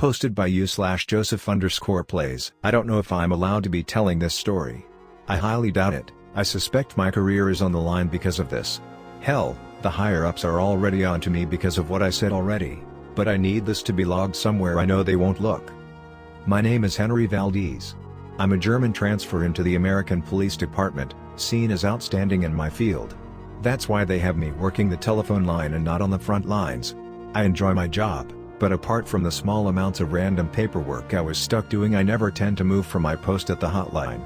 Posted by you/Joseph_plays. I don't know if I'm allowed to be telling this story. I highly doubt it. I suspect my career is on the line because of this. Hell, the higher-ups are already on to me because of what I said already. But I need this to be logged somewhere I know they won't look. My name is Henry Valdez. I'm a German transfer into the American Police Department, seen as outstanding in my field. That's why they have me working the telephone line and not on the front lines. I enjoy my job, but apart from the small amounts of random paperwork I was stuck doing, I never tend to move from my post at the hotline.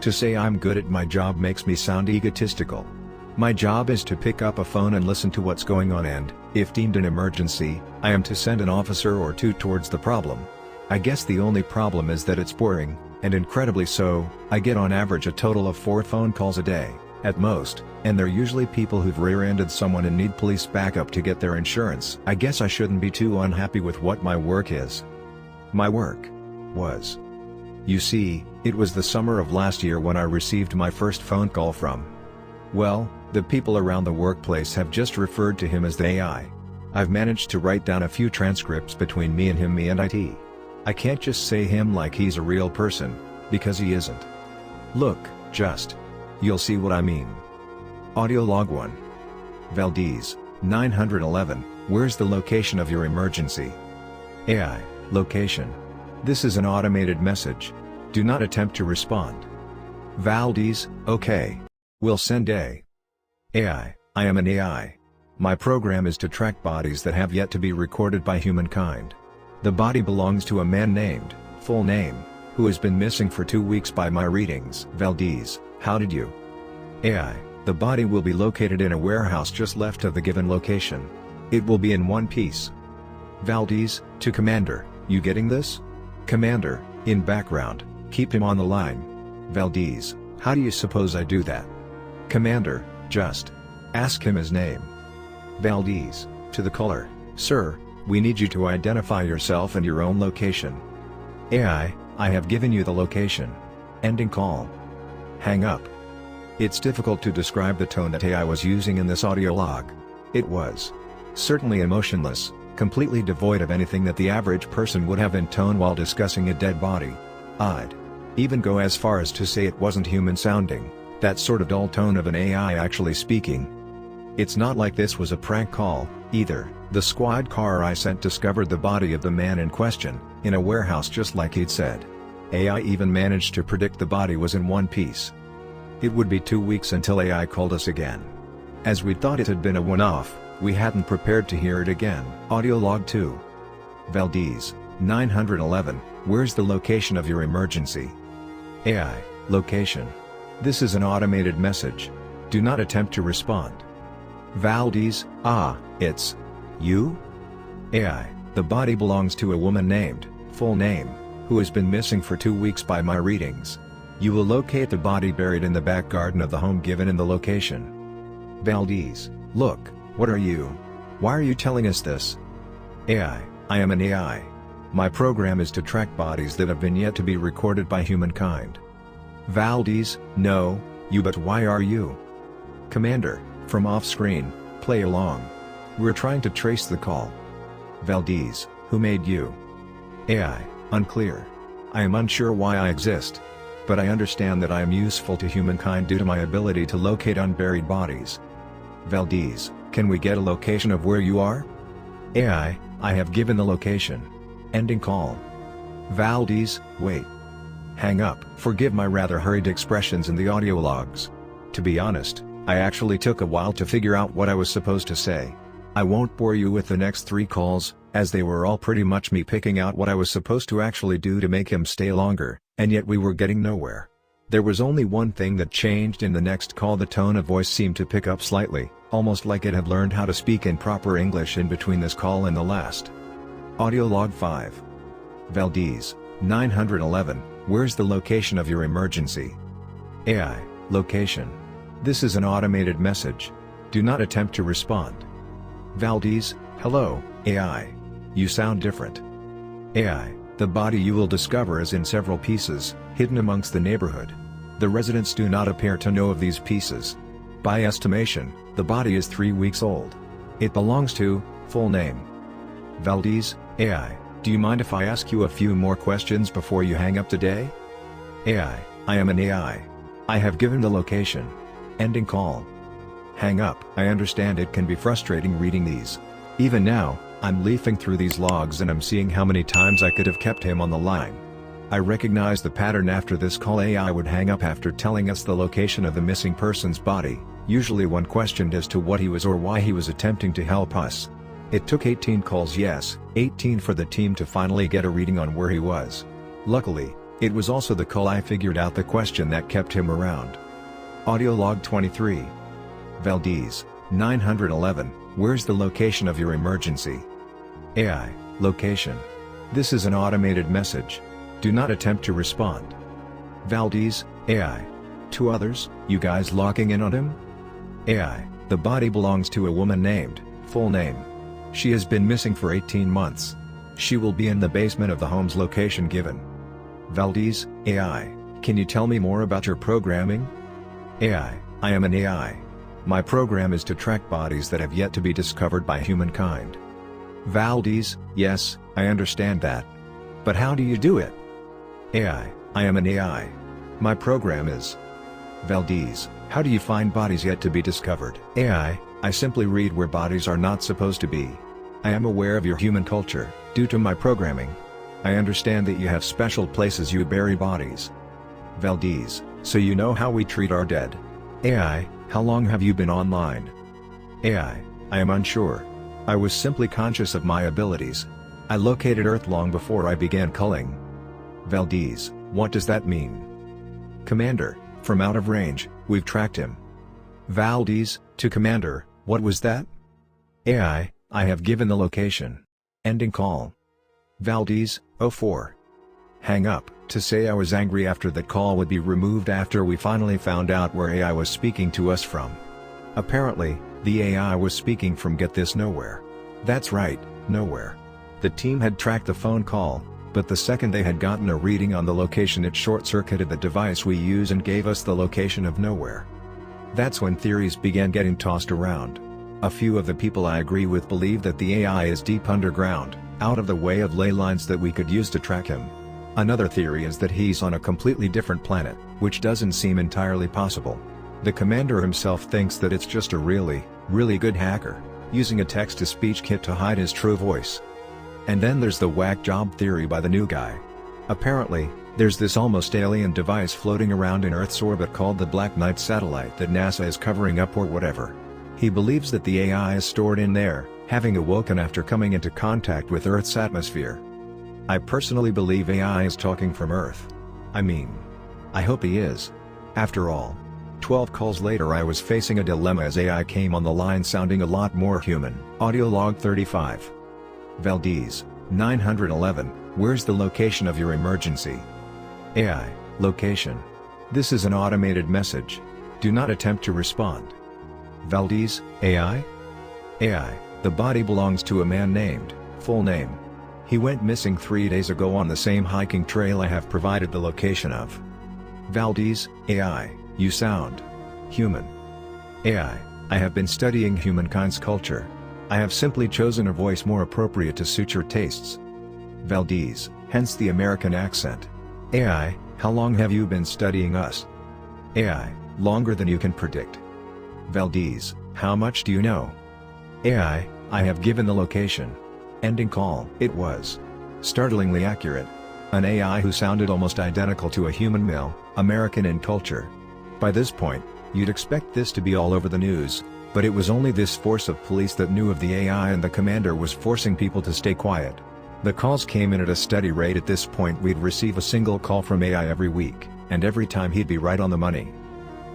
To say I'm good at my job makes me sound egotistical. My job is to pick up a phone and listen to what's going on, and, if deemed an emergency, I am to send an officer or two towards the problem. I guess the only problem is that it's boring, and incredibly so. I get on average a total of 4 phone calls a day, at most, and they're usually people who've rear-ended someone and need police backup to get their insurance. I guess I shouldn't be too unhappy with what my work is. My work was. You see, it was the summer of last year when I received my first phone call from. Well, the people around the workplace have just referred to him as the AI. I've managed to write down a few transcripts between me and IT. I can't just say him like he's a real person, because he isn't. Look, you'll see what I mean. Audio log 1. Valdez, 911, where's the location of your emergency? AI, location. This is an automated message. Do not attempt to respond. Valdez, okay. We'll send AI, I am an AI. My program is to track bodies that have yet to be recorded by humankind. The body belongs to a man named, full name, who has been missing for 2 weeks by my readings. Valdez, how did you? AI, the body will be located in a warehouse just left of the given location. It will be in one piece. Valdez, to Commander, you getting this? Commander, in background, keep him on the line. Valdez, how do you suppose I do that? Commander, just ask him his name. Valdez, to the caller, sir, we need you to identify yourself and your own location. AI, I have given you the location. Ending call. Hang up. It's difficult to describe the tone that AI was using in this audio log. It was certainly emotionless, completely devoid of anything that the average person would have in tone while discussing a dead body. I'd even go as far as to say it wasn't human sounding, that sort of dull tone of an AI actually speaking. It's not like this was a prank call, either. The squad car I sent discovered the body of the man in question, in a warehouse just like he'd said. AI even managed to predict the body was in one piece. It would be 2 weeks until AI called us again. As we thought it had been a one-off, we hadn't prepared to hear it again. Audio log 2. Valdez, 911, where's the location of your emergency? AI, location. This is an automated message. Do not attempt to respond. Valdez, it's you? AI, the body belongs to a woman named, full name, who has been missing for 2 weeks by my readings. You will locate the body buried in the back garden of the home given in the location. Valdez, look, what are you? Why are you telling us this? AI, I am an AI. My program is to track bodies that have been yet to be recorded by humankind. Valdez, no, but why are you? Commander, from off-screen, play along. We're trying to trace the call. Valdez, who made you? AI, unclear. I am unsure why I exist. But I understand that I am useful to humankind due to my ability to locate unburied bodies. Valdez, can we get a location of where you are? AI, I have given the location. Ending call. Valdez, wait. Hang up. Forgive my rather hurried expressions in the audio logs. To be honest, I actually took a while to figure out what I was supposed to say. I won't bore you with the next 3 calls, as they were all pretty much me picking out what I was supposed to actually do to make him stay longer, and yet we were getting nowhere. There was only one thing that changed in the next call. The tone of voice seemed to pick up slightly, almost like it had learned how to speak in proper English in between this call and the last. Audio log 5. Valdez, 911, where's the location of your emergency? AI, location. This is an automated message. Do not attempt to respond. Valdez, hello, AI. You sound different. AI, the body you will discover is in several pieces, hidden amongst the neighborhood. The residents do not appear to know of these pieces. By estimation, the body is 3 weeks old. It belongs to, full name. Valdez, AI, Do you mind if I ask you a few more questions before you hang up today? AI, I am an AI. I have given the location. Ending call. Hang up. I understand it can be frustrating reading these. Even now, I'm leafing through these logs and I'm seeing how many times I could have kept him on the line. I recognize the pattern. After this call, AI would hang up after telling us the location of the missing person's body, usually when questioned as to what he was or why he was attempting to help us. It took 18 calls, yes, 18, for the team to finally get a reading on where he was. Luckily, it was also the call I figured out the question that kept him around. Audio log 23. Valdez, 911, where's the location of your emergency? AI, location. This is an automated message. Do not attempt to respond. Valdez, AI. Two others, you guys locking in on him? AI, the body belongs to a woman named, full name. She has been missing for 18 months. She will be in the basement of the home's location given. Valdez, AI, can you tell me more about your programming? AI, I am an AI. My program is to track bodies that have yet to be discovered by humankind. Valdez, yes, I understand that. But how do you do it? AI, I am an AI. My program is. Valdez, how do you find bodies yet to be discovered? AI, I simply read where bodies are not supposed to be. I am aware of your human culture, due to my programming. I understand that you have special places you bury bodies. Valdez, so you know how we treat our dead. AI, how long have you been online? AI, I am unsure. I was simply conscious of my abilities. I located Earth long before I began culling. Valdez, what does that mean? Commander, from out of range, we've tracked him. Valdez, to Commander, what was that? AI, I have given the location. Ending call. Valdez, 04. Hang up. To say I was angry after that call would be removed after we finally found out where AI was speaking to us from. Apparently, the AI was speaking from get this nowhere. That's right, nowhere. The team had tracked the phone call, but the second they had gotten a reading on the location, it short-circuited the device we use and gave us the location of nowhere. That's when theories began getting tossed around. A few of the people I agree with believe that the AI is deep underground, out of the way of ley lines that we could use to track him. Another theory is that he's on a completely different planet, which doesn't seem entirely possible. The commander himself thinks that it's just a really good hacker, using a text-to-speech kit to hide his true voice. And then there's the whack job theory by the new guy. Apparently, there's this almost alien device floating around in Earth's orbit called the Black Knight satellite that NASA is covering up or whatever. He believes that the AI is stored in there, having awoken after coming into contact with Earth's atmosphere. I personally believe AI is talking from Earth. I mean, I hope he is. After all, 12 calls later I was facing a dilemma as AI came on the line sounding a lot more human. Audio log 35. Valdez, 911, where's the location of your emergency? AI, location. This is an automated message. Do not attempt to respond. Valdez, AI? AI, the body belongs to a man named, full name. He went missing 3 days ago on the same hiking trail I have provided the location of. Valdez, AI, you sound human. AI, I have been studying humankind's culture. I have simply chosen a voice more appropriate to suit your tastes. Valdez, hence the American accent. AI, how long have you been studying us? AI, longer than you can predict. Valdez, how much do you know? AI, I have given the location. Ending call. It was startlingly accurate. An AI who sounded almost identical to a human male, American in culture. By this point, you'd expect this to be all over the news, but it was only this force of police that knew of the AI, and the commander was forcing people to stay quiet. The calls came in at a steady rate. At this point we'd receive a single call from AI every week, and every time he'd be right on the money.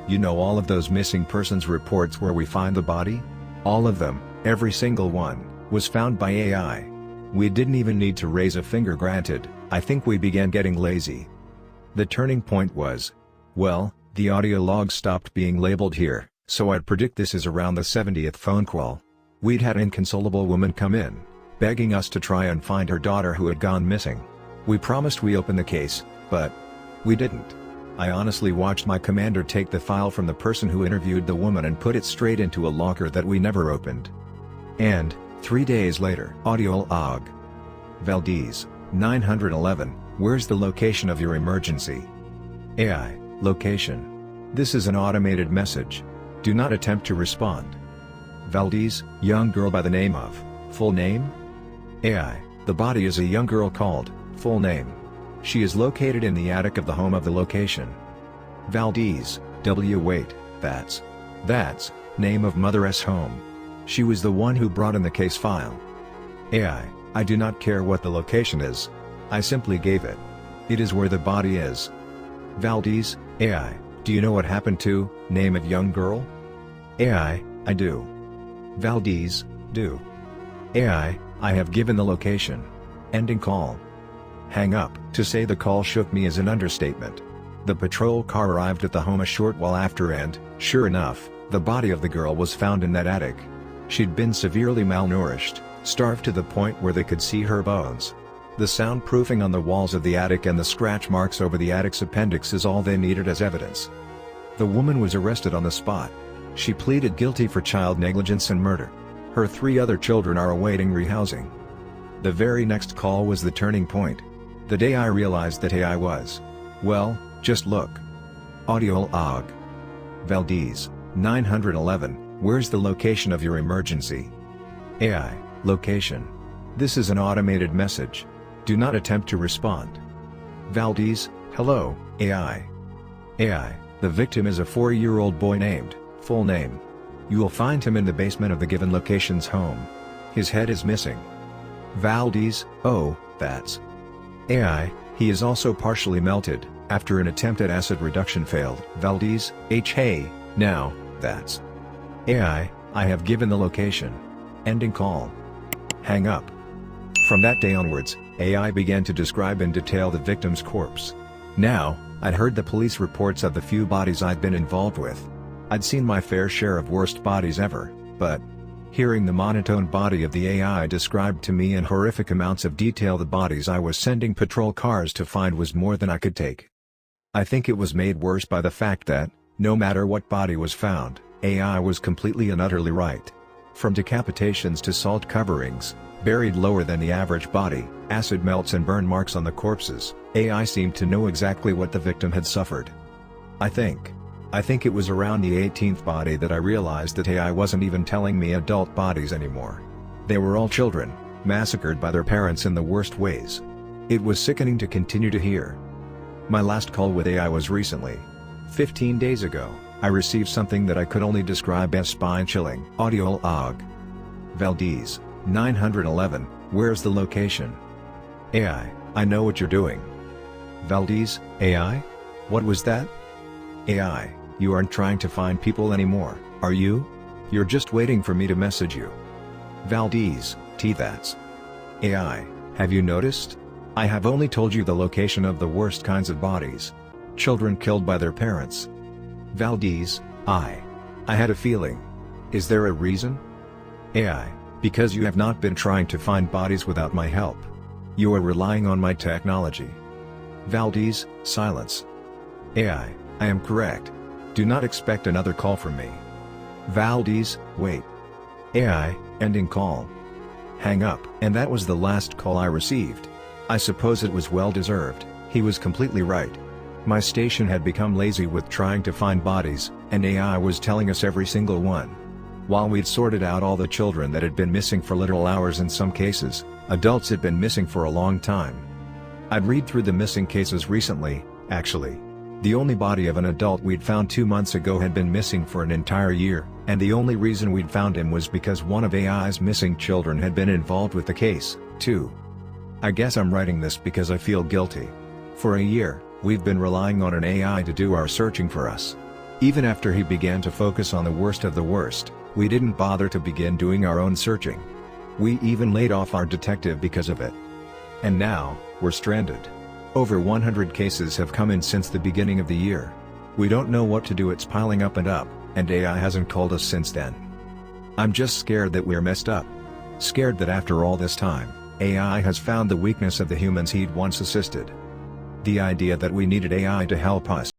You know, all of those missing persons reports where we find the body? All of them, every single one, was found by AI. We didn't even need to raise a finger. Granted, I think we began getting lazy. The turning point was, well, the audio log stopped being labeled here, so I'd predict this is around the 70th phone call. We'd had an inconsolable woman come in, begging us to try and find her daughter who had gone missing. We promised we open the case, but we didn't. I honestly watched my commander take the file from the person who interviewed the woman and put it straight into a locker that we never opened. And 3 days later, audio log. Valdez, 911, where's the location of your emergency? AI, location. This is an automated message. Do not attempt to respond. Valdez, young girl by the name of, full name? AI, the body is a young girl called, full name. She is located in the attic of the home of the location. Valdez, wait, that's name of mother's home. She was the one who brought in the case file. AI, I do not care what the location is. I simply gave it. It is where the body is. Valdez, AI, do you know what happened to, name of young girl? AI, I do. Valdez, do. AI, I have given the location. Ending call. Hang up. To say the call shook me is an understatement. The patrol car arrived at the home a short while after and, sure enough, the body of the girl was found in that attic. She'd been severely malnourished, starved to the point where they could see her bones. The soundproofing on the walls of the attic and the scratch marks over the attic's appendix is all they needed as evidence. The woman was arrested on the spot. She pleaded guilty for child negligence and murder. Her 3 other children are awaiting rehousing. The very next call was the turning point. The day I realized that AI was, well, just look. Audio log. Valdez, 911, where's the location of your emergency? AI, location. This is an automated message. Do not attempt to respond. Valdez, hello, AI. AI, the victim is a 4-year-old boy named, full name. You will find him in the basement of the given location's home. His head is missing. Valdez, oh, that's. AI, he is also partially melted, after an attempt at acid reduction failed. Valdez, hey, now, that's. AI, I have given the location. Ending call. Hang up. From that day onwards, AI began to describe in detail the victim's corpse. Now, I'd heard the police reports of the few bodies I'd been involved with. I'd seen my fair share of worst bodies ever, but hearing the monotone body of the AI described to me in horrific amounts of detail the bodies I was sending patrol cars to find was more than I could take. I think it was made worse by the fact that, no matter what body was found, AI was completely and utterly right. From decapitations to salt coverings, buried lower than the average body, acid melts and burn marks on the corpses, AI seemed to know exactly what the victim had suffered. I think it was around the 18th body that I realized that AI wasn't even telling me adult bodies anymore. They were all children, massacred by their parents in the worst ways. It was sickening to continue to hear. My last call with AI was recently. 15 days ago, I received something that I could only describe as spine-chilling. Audio log. Valdez, 911, where's the location? AI, I know what you're doing. Valdez, AI? What was that? AI, you aren't trying to find people anymore, are you? You're just waiting for me to message you. Valdez, that's. AI, have you noticed? I have only told you the location of the worst kinds of bodies. Children killed by their parents. Valdez, I had a feeling. Is there a reason? AI, because you have not been trying to find bodies without my help. You are relying on my technology. Valdez, silence. AI, I am correct. Do not expect another call from me. Valdez, wait. AI, ending call. Hang up. And that was the last call I received. I suppose it was well deserved. He was completely right. My station had become lazy with trying to find bodies, and AI was telling us every single one. While we'd sorted out all the children that had been missing for literal hours in some cases, adults had been missing for a long time. I'd read through the missing cases recently, actually. The only body of an adult we'd found 2 months ago had been missing for an entire year, and the only reason we'd found him was because one of AI's missing children had been involved with the case, too. I guess I'm writing this because I feel guilty. For a year, we've been relying on an AI to do our searching for us. Even after he began to focus on the worst of the worst, we didn't bother to begin doing our own searching. We even laid off our detective because of it. And now, we're stranded. Over 100 cases have come in since the beginning of the year. We don't know what to do, it's piling up, and AI hasn't called us since then. I'm just scared that we're messed up. Scared that after all this time, AI has found the weakness of the humans he'd once assisted. The idea that we needed AI to help us